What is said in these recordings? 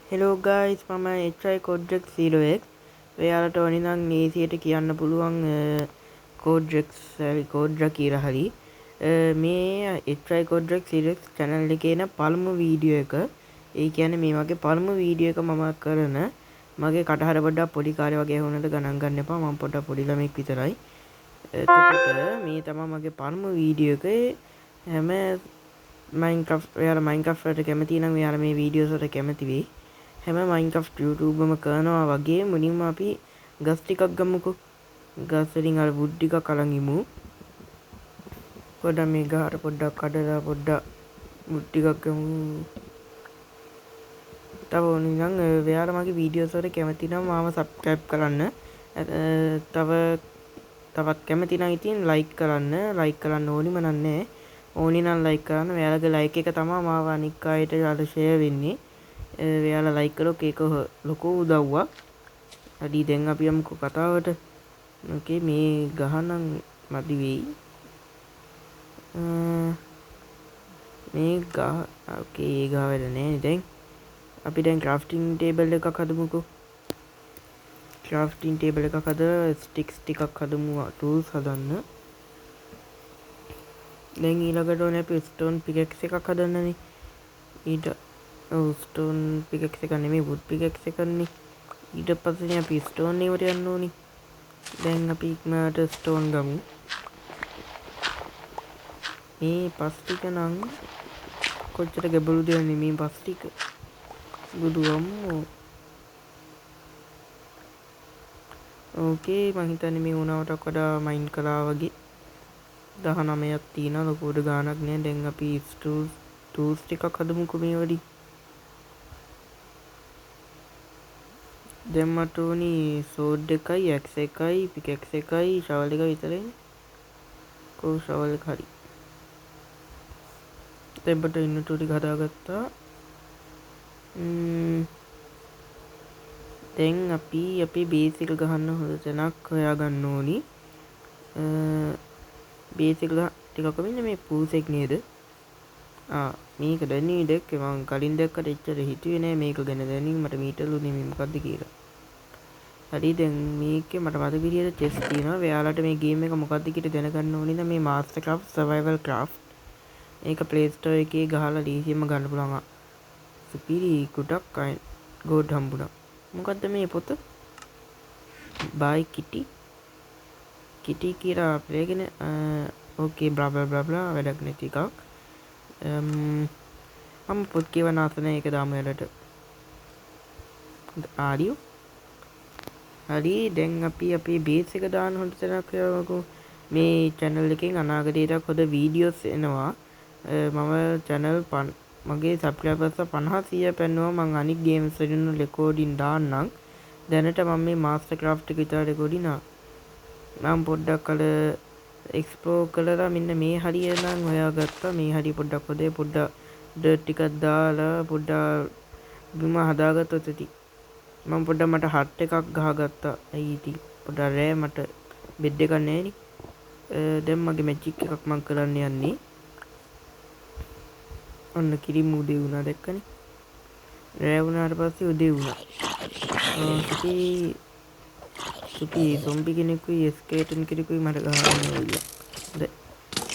Hello guys, මම HI Codex 0x. ඔයාලට ඕනි නම් මේසියට කියන්න පුළුවන් Codex Codra කියලා හරි. මේ HI Codex 0x channel එකේ එන පළමු වීඩියෝ එක. ඒ කියන්නේ මේ වගේ පළමු වීඩියෝ එක මම කරන මගේ කටහඬ පොඩ්ඩක් පොඩි කාලේ වගේ වුණාද ගණන් ගන්න එපා. මම පොඩ්ඩක් පොඩි ළමෙක් විතරයි. එතකොට මේ තමයි මගේ පළමු වීඩියෝ එක. හැම Minecraft ඔයාලා Minecraft වලට කැමති නම් ඔයාලා මේ වීඩියෝස් වලට කැමති වෙයි. හැම Minecraft YouTube එකම කරනවා වගේ මුලින්ම අපි ගස් ටිකක් ගමුකෝ. ගස් වලින් අර wood ටිකක් අරන් ඉමු. පොඩ්ඩක් මේ ගහට පොඩ්ඩක් කඩලා පොඩ්ඩක් wood ටිකක් ගමු. තව ඕනි නම් ඔයාලා මගේ වීඩියෝස් වලට කැමති නම් මාව subscribe කරන්න. තවත් කැමති නම් ඉතින් like කරන්න ඕනිම නෑ. ඕනි නම් like කරන්න. ඔයාලගේ like එක තමයි මාව අනික් අයට share වෙන්නේ. ඔයාලා like කළොත් ඒක ලොකු උදව්වක්. හරි දැන් අපි යමුකෝ කතාවට. ඕකේ මේ ගහ නම් මදි වෙයි. මේ ගහ ඕකේ ඒ ගහ වැඩ නෑ දැන්. අපි දැන් crafting table එකක් හදමුකෝ. crafting table එකක් හදලා sticks ටිකක් හදමු tools හදන්න. දැන් ඊළඟට ඕනේ අපි stone pickaxe එකක් හදන්නනේ. ඊට stone pickaxe එක නෙමෙයි wood pickaxe එකනේ. ඊට පස්සේ අපි stone එකට යන්න ඕනි. දැන් අපි ඉක්මනට stone ගමු. මේ පස් ටික නම් කොච්චර ගැඹුරුද යන්නේ මේ පස් ටික. බුදු අම්මෝ. ඕකේ මං හිතන්නේ මේ උනාවට වඩා මයින් කළා වගේ 19ක් තියෙනවා ලොකුවට ගාණක් නෑ. දැන් අපි tools ටිකක් හදමුකෝ මේ වලි. දැන් මට ඕනි sword එකයි axe එකයි pickaxe එකයි shovel එක විතරයි. කො shovel එක හරි. දැන් මට inventory ටික හදාගත්තා. දැන් අපි අපේ base එක ගහන්න හොඳ තැනක් හොයාගන්න ඕනි. base එක ටිකක් මෙන්න මේ පූසෙක් නේද? මේක දැනී දැක්කේ මම කලින් දැක්කට එච්චර හිතුවේ නෑ මේක ගැන දැනීම මට මීටලුනේ මේ මොකද්ද කියලා. හරි දැන් මේකේ මට මතක විදියට chest තියෙනවා. ඔයාලට මේ ගේම් එක මොකද්ද කියලා දැනගන්න ඕනේ නම් මේ Mastercraft Survival Craft. මේක Play Store එකේ ගහලා ලීසියෙම ගන්න පුළුවන්. සුපිරි ගොඩක් ගෝඩ් හම්බුණා. මොකද්ද මේ පොත? Buy Kitty කියලා ප්ලේගෙන ඕකේ බ්ලා බ්ලා බ්ලා බ්ලා වැඩක් නැති එකක්. මම පොත් කියවන අතන ඒක දාමු යාලට. ආරියෝ. හරි දැන් අපි අපේ බේස් එක දාන්න හොඳ තැනක් හොයමුකෝ. මේ channel එකෙන් අනාගතයට හොඳ වීඩියෝස් එනවා. මම channel මගේ subscribers 50 100 පැන්නුවා. මම අනිත් games වලින් recording දාන්නම්. දැනට මම මේ Mastercraft එක විතර recording මම පොඩ්ඩක් අර එක්ස්ප්ලෝර් කළා. මෙන්න මේ හරිය නම් හොයාගත්තා. මේ හරිය පොඩ්ඩක් හොදේ පොඩ්ඩක් ඩර්ට් ටිකක් දාලා පොඩ්ඩක් බිම හදාගත්තොත් ඇති. මම පොඩ්ඩක් මට හට් එකක් ගහගත්තා. ඇයි ඉතින් පොඩ්ඩක් රෑ මට බෙඩ් එකක් නැහැ නේ. දැන් මගේ මැජික් එකක් මම කරන්න යන්නේ. ඔන්න කිරිම උදේ වුණා දැක්කනේ. රෑ වුණාට පස්සේ උදේ වුණා. සුපි zombie කෙනෙකුයි skeleton කෙනෙකුයි මට ගහන්න ඕනේ.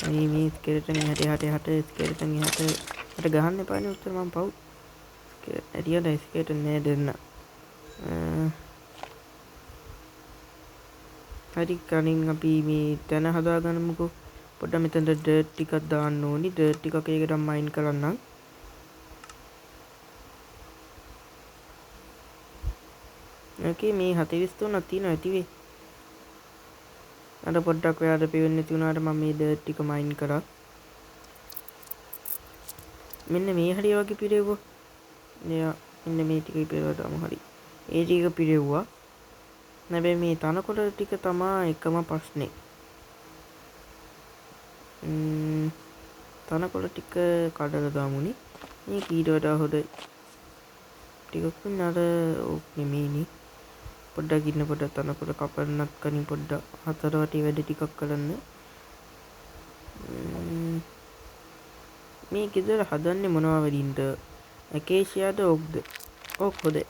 හරි මේ skeleton එහාට skeleton එහාට මට ගහන්න එපානේ උත්තර මම පව්. ඇරියට skeleton නෑ දෙන්න. හරි කලින් අපි මේ තැන හදාගන්නමුකෝ. පොඩ්ඩක් මෙතන dirt ටිකක් දාන්න ඕනි. dirt ටිකක් ඒකට මයින් කරන්නම්. ඕකේ මේ 43ක් තියෙනවා ඇති වෙයි. අර පොඩ්ඩක් ඔයාලට පේන්නේ නැති වුණාට මම මේ dirt ටික මයින් කරා. මෙන්න මේ හරිය වගේ පිරෙව්වා. මෙන්න මේ ටික පිරෙව්වා තමයි හරි. ඒ ටික පිරෙව්වා. නැබැයි මේ තනකොළ ටික තමයි එකම ප්‍රශ්නේ. තනකොළ ටික කඩලා දාමුනේ. මේ ඊට වඩා හොඳයි. ටිකක් නර ඕක් නෙමෙයිනේ. පොඩ්ඩක් ඉන්න පොඩ්ඩක් තනකොළ කපන්නත් කලින් පොඩ්ඩක් හතර වටේ වැඩ ටිකක් කරන්න. මේ ගෙදර හදන්නේ මොනවා වලින්ද? ඇකේෂියාද ඕක්ද? ඕක හොඳයි.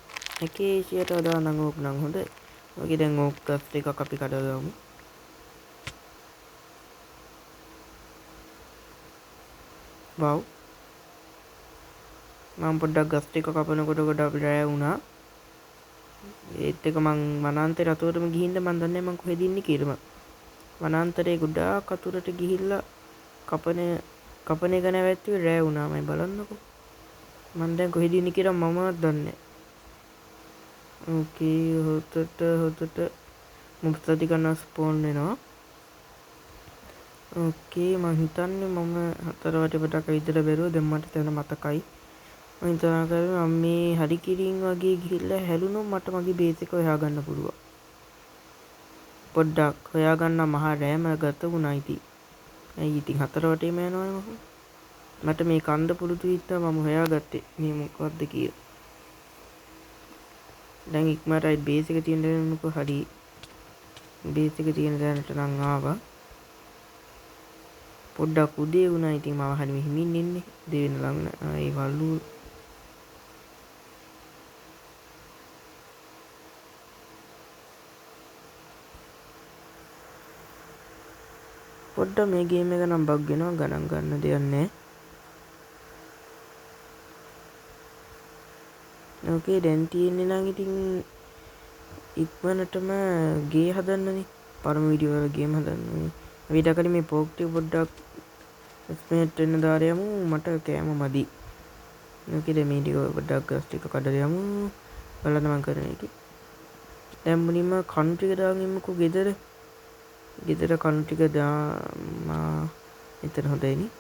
එකේ 100ට වඩා නම් ඕක නම් හොඳයි. ඔකේ දැන් ඕක ගස් එකක් අපි කඩගමු. වව්. මම පොඩ්ඩක් ගස් ටික කපනකොට අපිට රෑ වුණා. ඒත් එක මං වනාන්තරේ අතුරටම ගිහින්ද මන් දන්නේ මං කොහෙද ඉන්නේ කියලා. වනාන්තරේ ගොඩාක් අතුරට ගිහිල්ලා කපන එක නැවැත්තුවේ රෑ වුණාමයි බලන්නකෝ. මන් දැන් කොහෙද ඉන්නේ කියලා මමවත් දන්නේ නැහැ. ඕකේ හොතට මුක්තටි කරන ස්පෝන් වෙනවා. ඕකේ මං හිතන්නේ මම 4 වටේකට විතර බැලුවා. දැන් මට තැන මතකයි. මම හිතනවා කරේ මම මේ හරි කිරින් වගේ ගිහිල්ලා හැලුනොත් මට මගේ බේස් එක හොයාගන්න පුළුවන්. පොඩ්ඩක් හොයාගන්න මහා රෑම ගත වුණා ඉතින්. ඇයි ඉතින් 4 වටේම යනවනේ මම. මට මේ කන්ද පුරුදු හින්දා මම හොයාගත්තේ මේ මොකක්ද කියලා. දැන් ඉක්මනටයි බේස් එක තියෙන දේ හරි බේස් එක තියෙන දැනට නම් ආවා. පොඩ්ඩක් උදේ වුණා ඉතින් මම හරි මෙහිමින් ඉන්නේ. උදේ වෙන ළඟ ඒ වල්ලු පොඩ්ඩක් මේ ගේම් එක නම් බග් වෙනවා ගණන් ගන්න දෙයක් නැහැ. ඕකේ දැන් තියෙන්නේ නම් ඉතින් ඉක්මනටම ගේ හදන්නනේ. පරම වීඩියෝ වල ගේම් හදන්න. ඊට කලින් මේ පෝක් ටික පොඩ්ඩක් ස්පේට් වෙන්න දාලා යමු. මට කෑම මදි. ඕකේ දැන් මේ ටික පොඩ්ඩක් ගස් ටික කඩලා යමු. බලන්න මම කරන එක. දැන් මුලින්ම කණු ටික දාගෙන ඉමුකෝ ගෙදර. ගෙදර කණු ටික දාමා එතන හොඳයිනේ.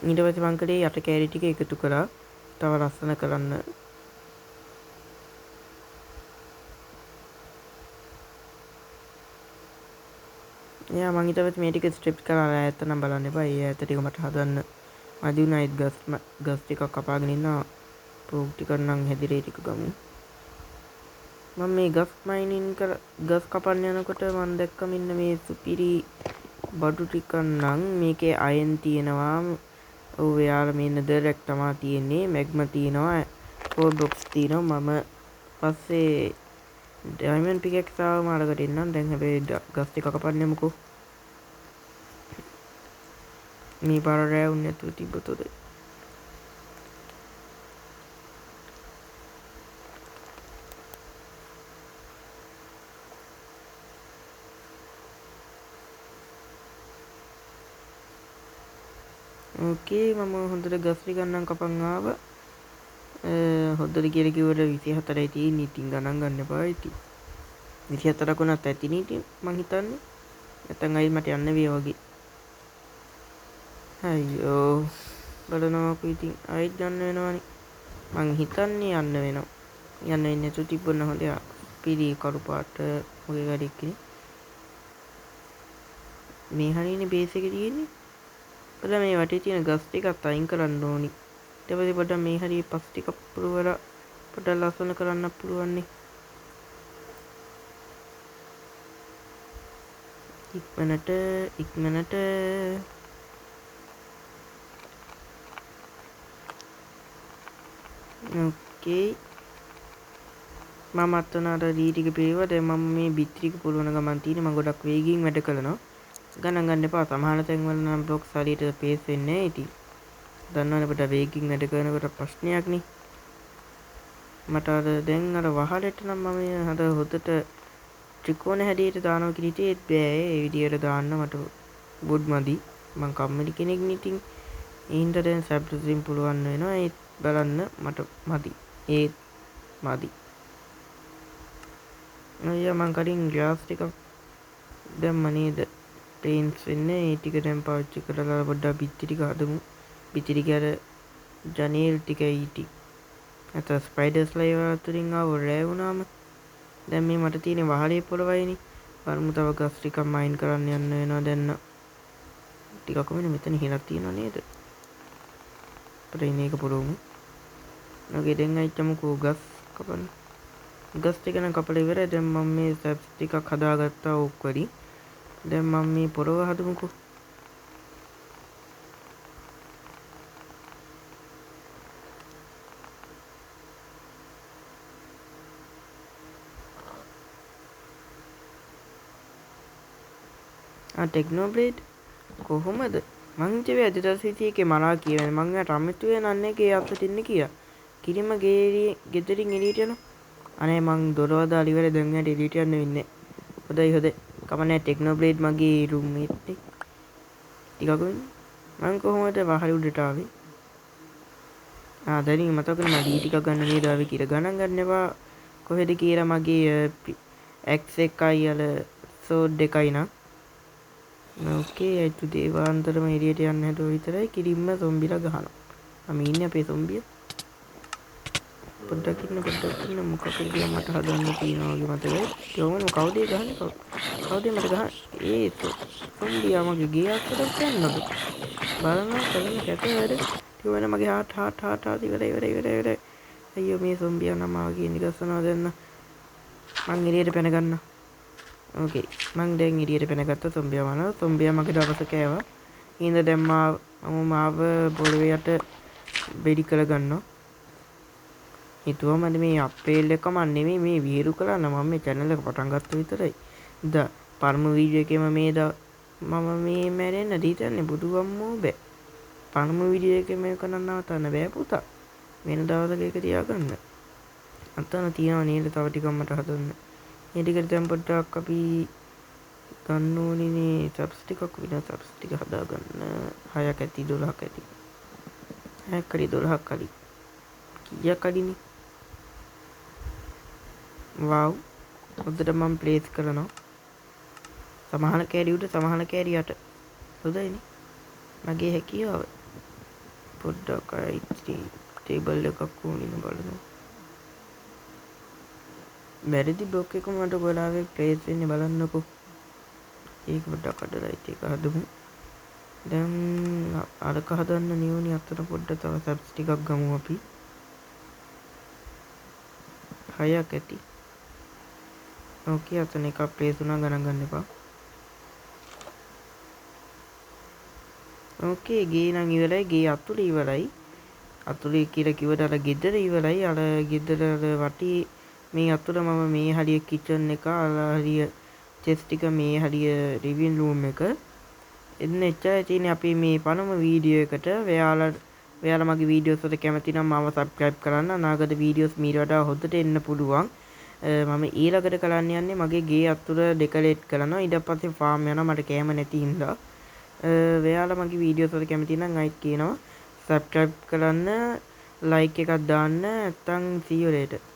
ඊට පස්සේ මං කලේ යට කැරි ටික එකතු කරා. තව ලස්සන කරන්න. එයා මං ඊට පස්සේ මේ ටික ස්ට්‍රිප් කරලා ඈත නම් බලන්න එපා. ඒ ඈත ටික මට හදන්න මදි වුණා. ඒත් ගස් ටිකක් කපාගෙන ඉන්නවා. පෝක් ටික නම් හැදිරේ ටික ගමු. මම මේ ගස් කපන්න යනකොට මම දැක්ක මෙන්න මේ සුපිරි බඩු ටිකක් නම් මේකේ අයන් තියෙනවා. ඔව් එයාලා මේ නෙදර් එක තමයි තියෙන්නේ. මැග්මා තියෙනවා. ෆෝර් බොක්ස් තියෙනවා. මම පස්සේ ඩයමන්ඩ් පිකැක්ස් ආවම අරකට එන්නම්. දැන් හැබැයි ගස් ටික කපන්න යමුකෝ. මේ පාර රෑ වුනේ නැතුව තිබ්බොත් හොඳයි. ඕකේ මම හොඳට ගස් ටික ගන්නම් කපන් ආවා. හොඳට කියලා කිව්වට 24යි තියෙන්නේ. ඉතින් ගණන් ගන්න එපා ඉතින්. 24ක් වුණත් ඇතිනේ ඉතින් මං හිතන්නේ. නැත්නම් අයිත් මට යන්න වෙයි වගේ. අයියෝ බලනවාකෝ ඉතින් ආයෙත් යන්න වෙනවනේ. මං හිතන්නේ යන්න වෙනවා. යන්න වෙන්නේ නැතුව තිබ්බොත් හොඳයි. පිරි කළු පාට මොකේ ගඩියක්නේ. මේ හරියනේ බේස් එකේ තියෙන්නේ. පොඩ්ඩක් මේ වටේ තියෙන ගස් ටිකත් අයින් කරන්න ඕනි. ඊට පස්සේ පොඩ්ඩක් මේ හරිය පස් ටික පුරවලා පොඩ්ඩක් ලස්සන කරන්න පුළුවන් නේ. ඉක්මනට ඕකේ මම අතනට දී ටික පිළිව දැන් මම මේ බිත්තික පුරවන ගමන් තියෙන්නේ. මම ගොඩක් වේගින් වැඩ කරනවා. ගණන් ගන්න එපා. සමහර තැන්වල නම් බ්ලොක්ස් හරියට පේස් වෙන්නේ නැහැ. ඉතින් දන්නවනේ අපිට වේගින් වැඩ කරනකොට ප්‍රශ්නයක් නේ. මට අර දැන් අර වහලට නම් මම හද හොදට ත්‍රිකෝණ හැඩයට දානවා කියලා හිතේත් බෑ. ඒ විදියට දාන්න මට බුඩ් මදි. මං කම්මැලි කෙනෙක් නේ. ඉතින් ඒින්ද දැන් සබ්ටිසින් පුළුවන් වෙනවා. ඒත් බලන්න මට මදි. ඒත් මදි. අයියා මං කලින් ග්ලාස් ටිකක් දැම්ම නේද? පේන්ට්ස් වෙන්නේ. ඒ ටික දැන් පාවිච්චි කරලා පොඩ්ඩක් බිත්ති ටික හදමු. බිත්ති ටික අර ජනේල් ටිකයි ඉටි. අත ස්පයිඩර්ස්ලා ඒවා අතරින් ආව රෑ වුණාම දැන් මේ මට තියෙන වහලේ පොළවයිනේ. වරමු තව ගස් ටිකක් මයින් කරන්න යන්න වෙනවා දැන්. ටිකක් මෙන්න මෙතන හිලක් තියෙනවා නේද? අපිට ඉන්නේ එක පොළොමු. නගේ දැන් අයිච්චමුකෝ ගස් කපන්න. ගස් ටික නම් කපලා ඉවරයි. දැන් මම මේ සබ්ස් ටිකක් හදාගත්තා ඕක් වලින්. දැන් මම මේ පොළව හදමුකෝ. ටෙක්නෝබ්ලේඩ් කොහොමද මං හිතුවේ අදටත් හිටියේ මරා කියවනේ මං යාට අමිතුවේ නන්නේ ගේ අපිට ඉන්නේ කියලා කිරිම ගෙදරින් එළියට යනවා අනේ මං දොරවල් දාලා ඉවරයි දැන් යාට එළියට යන්න වෙන්නේ හොඳයි කමන්නේ ටෙක්නෝබ්ලේඩ් මගේ රූම්මේට් ටිකක් මං කොහොමද වහල උඩට ආවේ දැන් මතකනේ මම ඩී ටිකක් ගන්න නේද ආවේ කියලා ගණන් ගන්න එපා කොහෙද කියලා මගේ x1යි අල සෝඩ් එකයි නා ඕකේ අයිතු දේවාන්තරම එළියට යන්න හැදුව විතරයි කිරිම්ම සොම්බිලා ගහනවා මම ඉන්නේ අපේ සොම්බිය පොඩ්ඩක් ඉන්න මොකක්ද කියලා මට හදන්න තියෙනවා වගේ මතකයි ඒවම කවුද ගහන්නේ කවුද මට ගහන්නේ ඒ සොම්බියා මගේ ගේ අස්සට පැන්නද බලන්න කරන කැත වැඩ ඉවර මගේ හාට් ඉවර අයියෝ මේ සොම්බියා නම වගේ නිකස්සනවා දෙන්න මං එළියට පැන ගන්න ඕකේ මං දැන් එළියට පැනගත්ත සොම්බියා වුණා සොම්බියා මගේ දවස කෑවා ඉඳ දැම්මා මම මාව පොළවේ යට බෙඩි කළ ගන්නවා හිතුවම මේ අපේල් එකම නෙමෙයි මේ විහිළු කළා නම් මම මේ channel එක පටන් ගත්ත විතරයි පරම වීඩියෝ එකේම මම මේ මැරෙන්න දීතන්නේ බුදු අම්මෝ බෑ පරම වීඩියෝ එකේ මේක නවත්තන්න බෑ පුතා වෙන දවසක ඒක තියාගන්න අතන තියනවා නේද තව ටිකක් මට හදන්න මේ ටිකට දැන් පොඩ්ඩක් අපි ගන්න ඕනේ සබ්ස් ටිකක් විතර සබ්ස් ටික හදාගන්න 6ක් ඇති 12ක් ඇති 6ක් හරි 12ක් හරි කීයක් අඩිනේ වව් හොඳට මම ප්ලේස් කරනවා සමහර කෑලි උඩ සමහර කෑලි යට හොඳයිනේ මගේ හැකියාව පොඩ්ඩක් අයිති ටේබල් එකක් ඕනින බලනවා බැරිදි බ්ලොක් එක මට ගොඩාක් ප්ලේස් වෙන්නේ බලන්නකෝ ඒක පොඩ්ඩක් අඩලා ඒක හදමු දැන් අරක හදන්න නියෝනි අතන පොඩ්ඩක් තව සබ්ස් ටිකක් ගමු අපි 6ක් ඇති ඕකේ අතන එක ප්ලේස් වුණා ගණන් ගන්න එපා ඕකේ ගේ නම් ඉවරයි ගේ අතුල ඉවරයි අතුලේ කියලා කිව්වට අර ගෙදර ඉවරයි අර ගෙදර වටි මේ අතුල මම මේ හරිය කිචන් එක අර හරිය චෙස් ටික මේ හරිය ලිවිං රූම් එක එන්න එච්චරයි තියෙන්නේ අපි මේ පනම වීඩියෝ එකට ඔයාලා මගේ වීඩියෝස් වලට කැමති නම් මාව සබ්ස්ක්‍රයිබ් කරන්න අනාගත වීඩියෝස් මීට වඩා හොඳට එන්න පුළුවන් මම ඊළඟට කරන්න යන්නේ මගේ ගේ අතුල ඩෙකොරේට් කරනවා ඊට පස්සේ ෆාම් යනවා මට කැම නැති හින්දා ඔයාලා මගේ වීඩියෝස් වලට කැමති නම් අයිත් කියනවා සබ්ස්ක්‍රයිබ් කරන්න ලයික් එකක් දාන්න නැත්තම් see you later